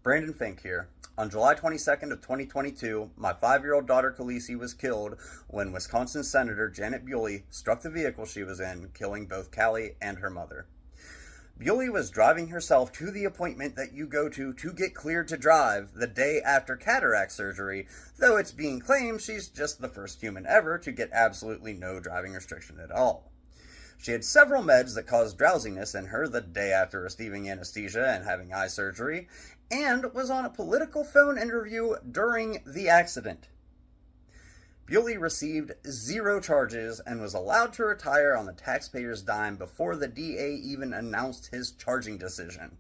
Brandon Fink here. On July 22nd of 2022, my 5-year-old daughter Khaleesi was killed when Wisconsin Senator Janet Bewley struck the vehicle she was in, killing both Callie and her mother. Bewley was driving herself to the appointment that you go to get cleared to drive the day after cataract surgery, though it's being claimed she's just the first human ever to get absolutely no driving restriction at all. She had several meds that caused drowsiness in her the day after receiving anesthesia and having eye surgery, and was on a political phone interview during the accident. Bewley received 0 charges and was allowed to retire on the taxpayer's dime before the DA even announced his charging decision.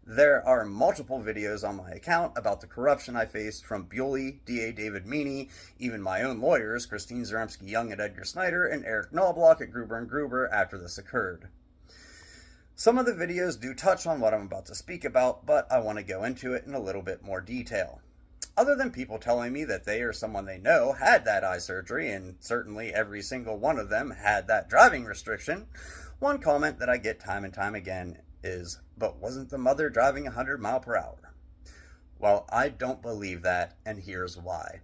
There are multiple videos on my account about the corruption I faced from Bewley, DA David Meany, even my own lawyers, Christine Zaremski-Young at Edgar Snyder, and Eric Knobloch at Gruber & Gruber after this occurred. Some of the videos do touch on what I'm about to speak about, but I want to go into it in a little bit more detail. Other than people telling me that they or someone they know had that eye surgery, and certainly every single one of them had that driving restriction, one comment that I get time and time again is, but wasn't the mother driving 100 miles per hour? Well, I don't believe that, and here's why.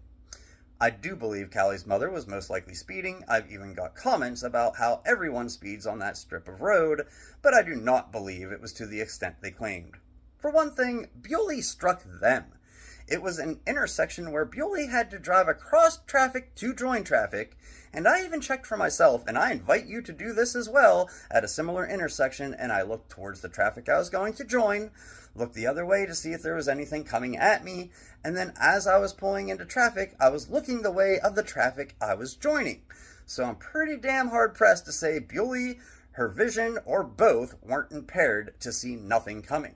I do believe Callie's mother was most likely speeding. I've even got comments about how everyone speeds on that strip of road, but I do not believe it was to the extent they claimed. For one thing, Bewley struck them. It was an intersection where Bewley had to drive across traffic to join traffic, and I even checked for myself, and I invite you to do this as well, at a similar intersection, and I looked towards the traffic I was going to join, looked the other way to see if there was anything coming at me, and then as I was pulling into traffic, I was looking the way of the traffic I was joining. So I'm pretty damn hard-pressed to say Bewley, her vision, or both weren't impaired to see nothing coming.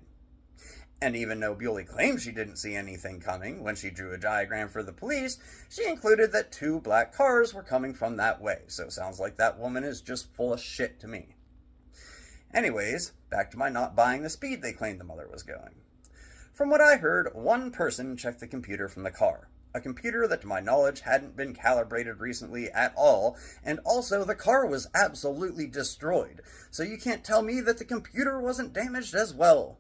And even though Bewley claimed she didn't see anything coming when she drew a diagram for the police, she included that 2 black cars were coming from that way, so it sounds like that woman is just full of shit to me. Anyways, back to my not buying the speed they claimed the mother was going. From what I heard, one person checked the computer from the car. A computer that to my knowledge hadn't been calibrated recently at all, and also the car was absolutely destroyed, so you can't tell me that the computer wasn't damaged as well.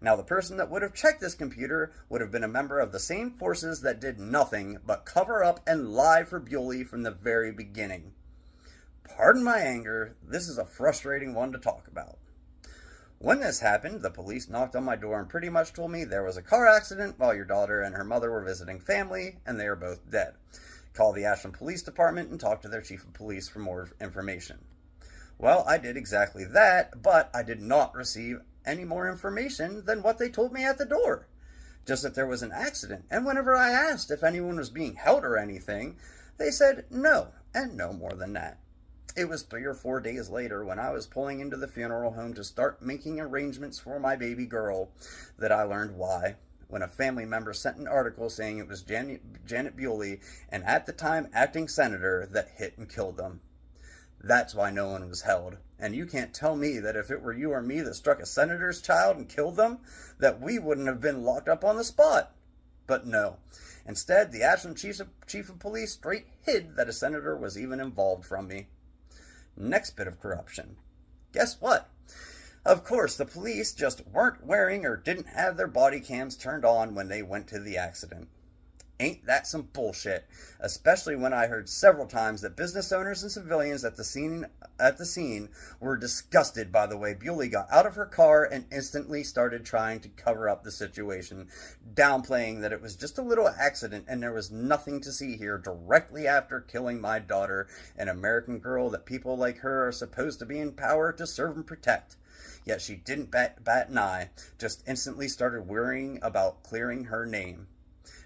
Now, the person that would have checked this computer would have been a member of the same forces that did nothing but cover up and lie for Bewley from the very beginning. Pardon my anger, this is a frustrating one to talk about. When this happened, the police knocked on my door and pretty much told me there was a car accident while your daughter and her mother were visiting family, and they are both dead. Call the Ashland Police Department and talk to their chief of police for more information. Well, I did exactly that, but I did not receive any more information than what they told me at the door. Just that there was an accident, and whenever I asked if anyone was being held or anything, they said no, and no more than that. It was 3 or 4 days later when I was pulling into the funeral home to start making arrangements for my baby girl that I learned why, when a family member sent an article saying it was Janet Bewley, and at the time acting senator, that hit and killed them. That's why no one was held. And you can't tell me that if it were you or me that struck a senator's child and killed them, that we wouldn't have been locked up on the spot. But no. Instead, the Ashland chief of police straight hid that a senator was even involved from me. Next bit of corruption. Guess what? Of course, the police just weren't wearing or didn't have their body cams turned on when they went to the accident. Ain't that some bullshit? Especially when I heard several times that business owners and civilians at the scene were disgusted by the way Bewley got out of her car and instantly started trying to cover up the situation, downplaying that it was just a little accident and there was nothing to see here directly after killing my daughter, an American girl that people like her are supposed to be in power to serve and protect. Yet she didn't bat an eye, just instantly started worrying about clearing her name.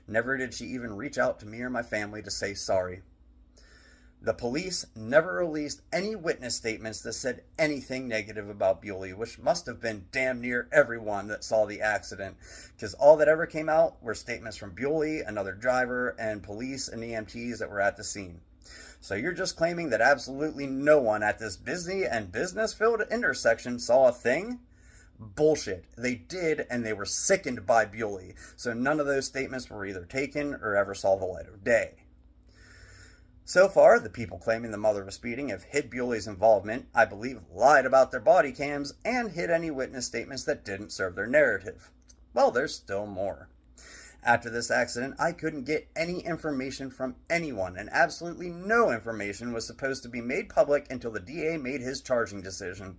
Never did she even reach out to me or my family to say sorry. The police never released any witness statements that said anything negative about Bewley, which must have been damn near everyone that saw the accident, because all that ever came out were statements from Bewley, another driver, and police and EMTs that were at the scene. So you're just claiming that absolutely no one at this busy and business-filled intersection saw a thing? Bullshit. They did, and they were sickened by Bewley, so none of those statements were either taken or ever saw the light of day. So far, the people claiming the mother was speeding have hid Bewley's involvement, I believe lied about their body cams, and hid any witness statements that didn't serve their narrative. Well, there's still more. After this accident, I couldn't get any information from anyone, and absolutely no information was supposed to be made public until the DA made his charging decision.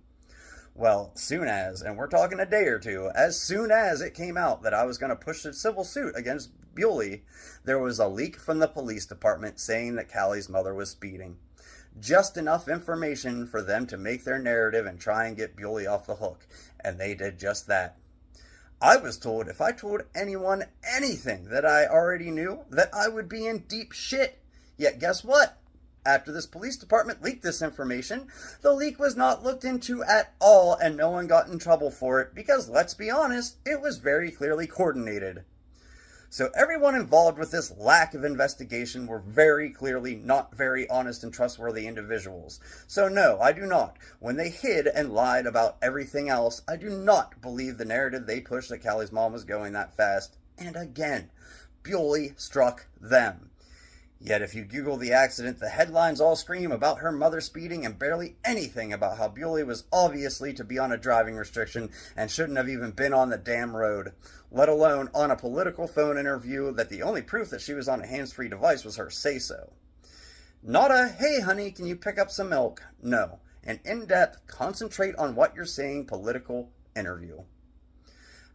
Well, soon as, and we're talking a day or two, as soon as it came out that I was going to push a civil suit against Bewley, there was a leak from the police department saying that Callie's mother was speeding. Just enough information for them to make their narrative and try and get Bewley off the hook, and they did just that. I was told if I told anyone anything that I already knew, that I would be in deep shit. Yet guess what? After this police department leaked this information, the leak was not looked into at all and no one got in trouble for it because, let's be honest, it was very clearly coordinated. So everyone involved with this lack of investigation were very clearly not very honest and trustworthy individuals. So no, I do not. When they hid and lied about everything else, I do not believe the narrative they pushed that Callie's mom was going that fast. And again, Bewley struck them. Yet if you Google the accident, the headlines all scream about her mother speeding and barely anything about how Bewley was obviously to be on a driving restriction and shouldn't have even been on the damn road, let alone on a political phone interview that the only proof that she was on a hands-free device was her say-so. Not a, hey honey, can you pick up some milk? No, an in-depth, concentrate on what you're saying political interview.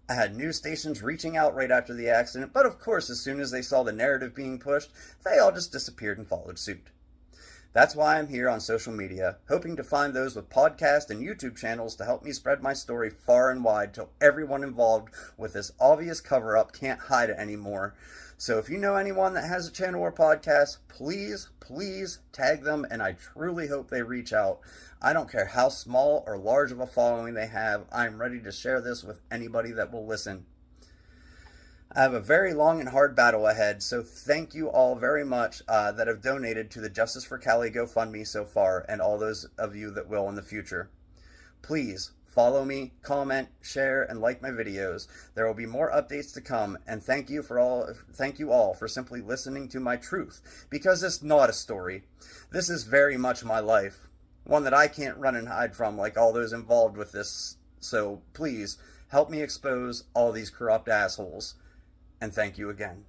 I had news stations reaching out right after the accident, but of course, as soon as they saw the narrative being pushed, they all just disappeared and followed suit. That's why I'm here on social media, hoping to find those with podcast and YouTube channels to help me spread my story far and wide till everyone involved with this obvious cover-up can't hide it anymore. So if you know anyone that has a channel or podcast, please tag them, and I truly hope they reach out. I don't care how small or large of a following they have, I'm ready to share this with anybody that will listen. I have a very long and hard battle ahead, so thank you all very much that have donated to the Justice for Callie GoFundMe so far, and all those of you that will in the future. Please follow me, comment, share, and like my videos. There will be more updates to come, and thank you all for simply listening to my truth, because it's not a story. This is very much my life, one that I can't run and hide from like all those involved with this. So please help me expose all these corrupt assholes. And thank you again.